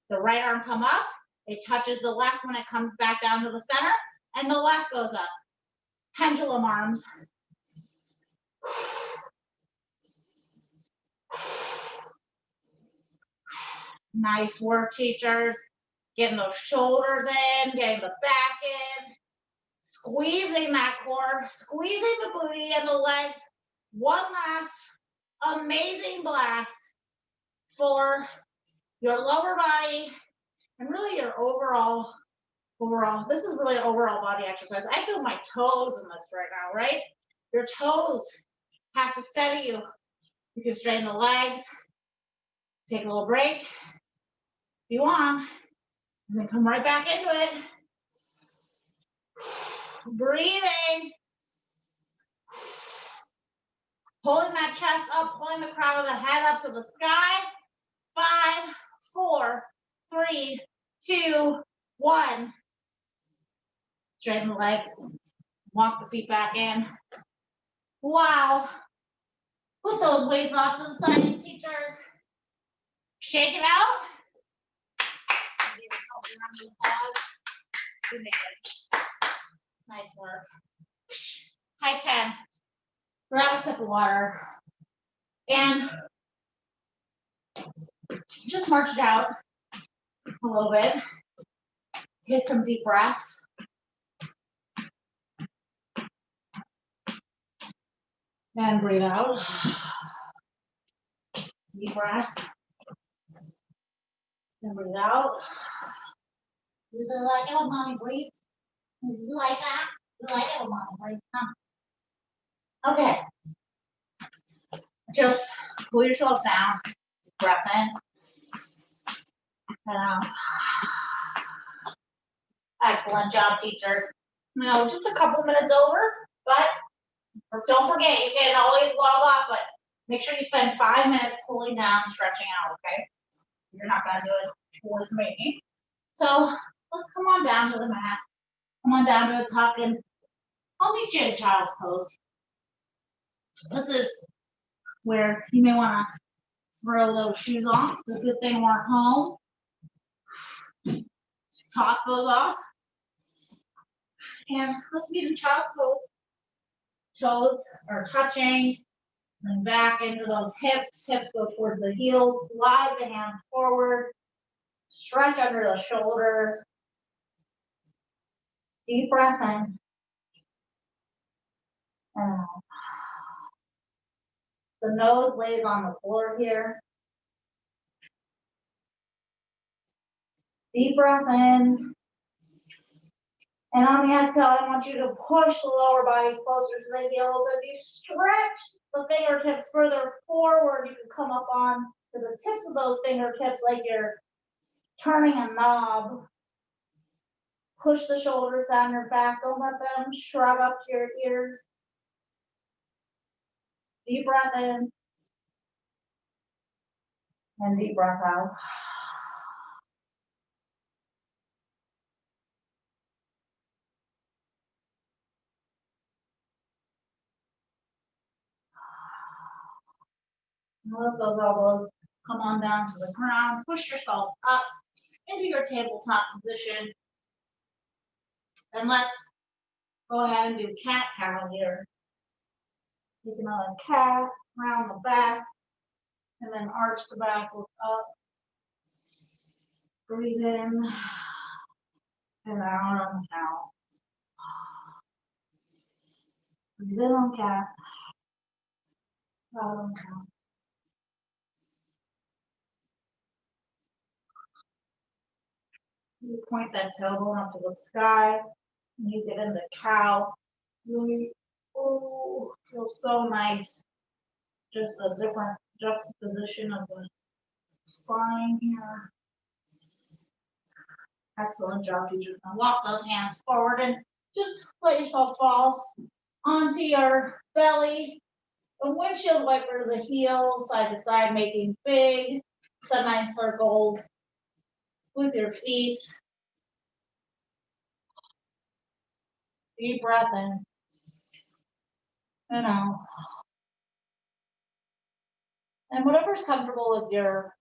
the right arm come up. It touches the left when it comes back down to the center, and the left goes up. Pendulum arms. Nice work, teachers. Getting those shoulders in, getting the back in, squeezing that core, squeezing the booty and the legs. One last amazing blast for your lower body and really your overall, this is really an overall body exercise. I feel my toes in this right now, right? Your toes have to steady you. You can straighten the legs, take a little break if you want, and then come right back into it. Breathing. Pulling that chest up, pulling the crown of the head up to the sky. 5, 4, 3, 2, 1. Straighten the legs. Walk the feet back in. Wow. Put those weights off to the side, teachers. Shake it out. Nice work. High 10. Grab a sip of water. And just march it out a little bit. Take some deep breaths. And breathe out. Deep breath. And breathe out. You like it when mommy breathes? You like that? You like it when mommy breathes? Huh? Okay. Just cool yourself down. Breath in. And out. Excellent job, teachers. Now, just a couple minutes over, but don't forget, you can always log off, but make sure you spend 5 minutes cooling down, stretching out, okay? You're not gonna do it with me. So let's come on down to the mat. Come on down to a tuck, and I'll meet you in child's pose. This is where you may wanna throw those shoes off. The good thing we're home. Just toss those off. And let's meet in child's pose. Toes are touching, and back into those hips. Hips go towards the heels. Slide the hands forward. Stretch under the shoulders. Deep breath in. And out. The nose lays on the floor here. Deep breath in. And on the exhale, I want you to push the lower body closer to the heels. As you stretch the fingertips further forward, you can come up on to the tips of those fingertips like you're turning a knob. Push the shoulders down your back. Don't let them shrug up to your ears. Deep breath in. And deep breath out. Lift those elbows Come on down to the ground, push yourself up into your tabletop position. And let's go ahead and do cat-cow here. Taking on a cat, round the back, and then arch the back, look up. Breathe in, and out on cow. Breathe in on cat, out on cow. You point that tailbone up to the sky, and you get into cow. Really, oh, feels so nice. Just a different juxtaposition of the spine here. Excellent job, teacher. Now walk those hands forward and just let yourself fall onto your belly. A windshield wiper the heel side to side, making big semicircles with your feet. Deep breath in and out. And whatever's comfortable with your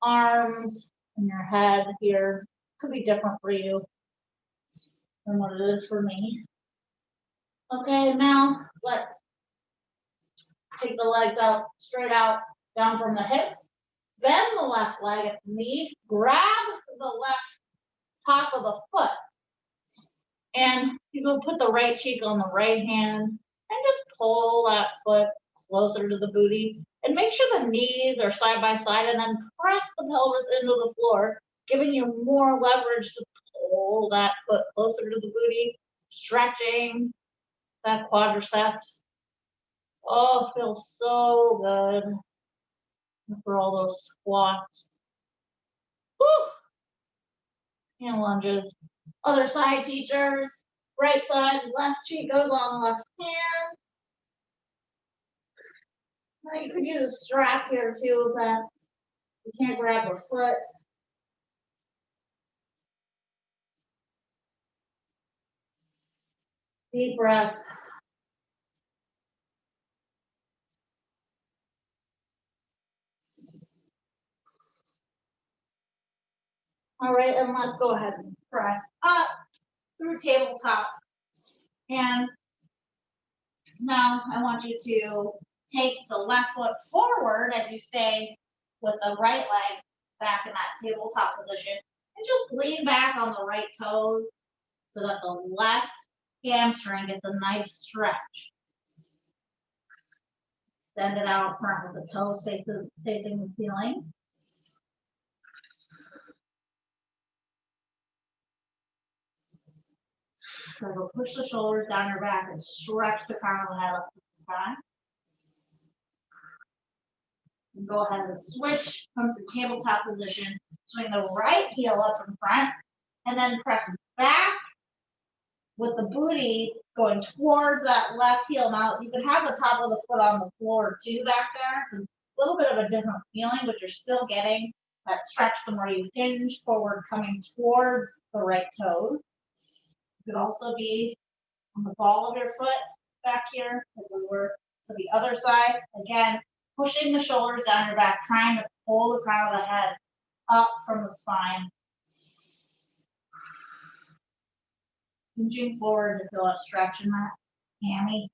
arms and your head here could be different for you than what it is for me. Okay, now let's take the legs out, straight out, down from the hips. Bend the left leg at the knee, grab the left top of the foot. And you go put the right cheek on the right hand and just pull that foot closer to the booty. And make sure the knees are side by side and then press the pelvis into the floor, giving you more leverage to pull that foot closer to the booty, stretching that quadriceps. Oh, feels so good after all those squats. Whew. Hand lunges. Other side, teachers. Right side, left cheek goes on the left hand. Now you could use a strap here too, if that you can't grab your foot. Deep breath. All right, and let's go ahead and press up through tabletop. And now I want you to take the left foot forward as you stay with the right leg back in that tabletop position. And just lean back on the right toes so that the left hamstring gets a nice stretch. Extend it out front with the toes facing the ceiling. So go push the shoulders down your back and stretch the crown of the head up to the sky. And go ahead and switch, come to tabletop position, swing the right heel up in front, and then press back with the booty going towards that left heel. Now, you can have the top of the foot on the floor too back there. It's a little bit of a different feeling, but you're still getting that stretch the more you hinge forward, coming towards the right toes. It could also be on the ball of your foot back here, if we were to the other side. Again, pushing the shoulders down your back, trying to pull the crown of the head up from the spine. Hinging forward to feel a stretch in that hammy.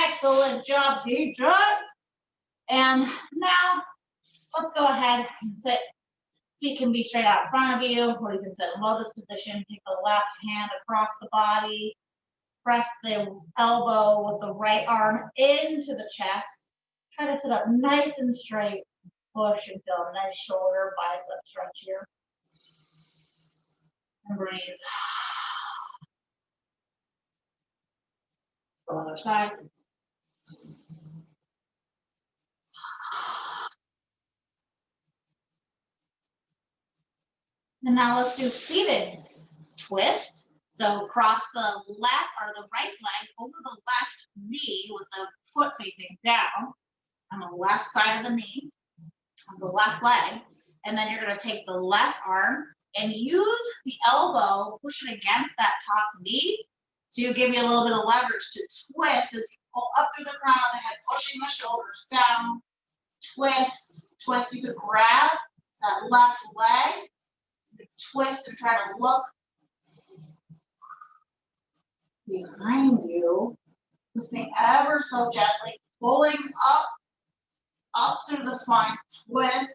Excellent job, teacher. And now let's go ahead and sit. Feet can be straight out in front of you, or you can sit in lotus position. Take the left hand across the body. Press the elbow with the right arm into the chest. Try to sit up nice and straight. Push and feel a nice shoulder bicep stretch here. And breathe. Go other side. And now let's do seated twist. So cross the left or the right leg over the left knee with the foot facing down on the left side of the knee, on the left leg. And then you're going to take the left arm and use the elbow, push it against that top knee to give you a little bit of leverage to twist as you pull up through the crown of the head, pushing the shoulders down, twist, twist. You could grab that left leg, twist and try to look behind you, twisting ever so gently, pulling up through the spine, twist,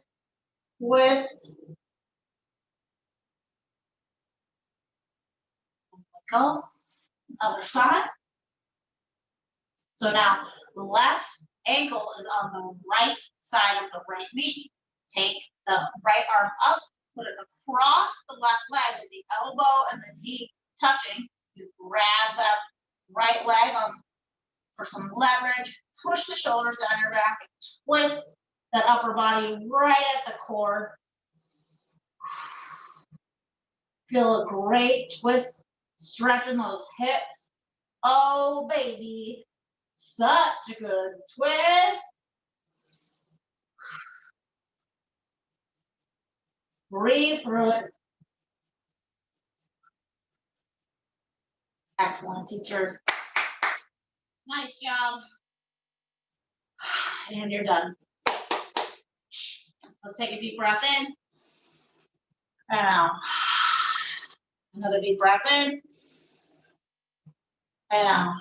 twist. Go, other side. So now the left ankle is on the right side of the right knee. Take the right arm up, put it across the left leg with the elbow and the knee touching. You grab that right leg for some leverage, push the shoulders down your back, and twist that upper body right at the core. Feel a great twist, stretching those hips. Oh, baby, such a good twist. Breathe through it. Excellent, teachers. Nice job. And you're done. Let's take a deep breath in. And out. Another deep breath in. And out.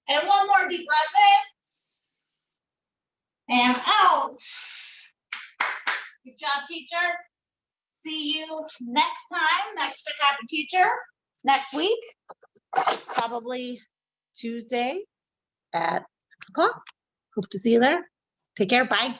And one more deep breath in. And out. Good job, teacher. See you next time, next Fit Happy Teacher, next week, probably Tuesday at 6 o'clock. Hope to see you there. Take care. Bye.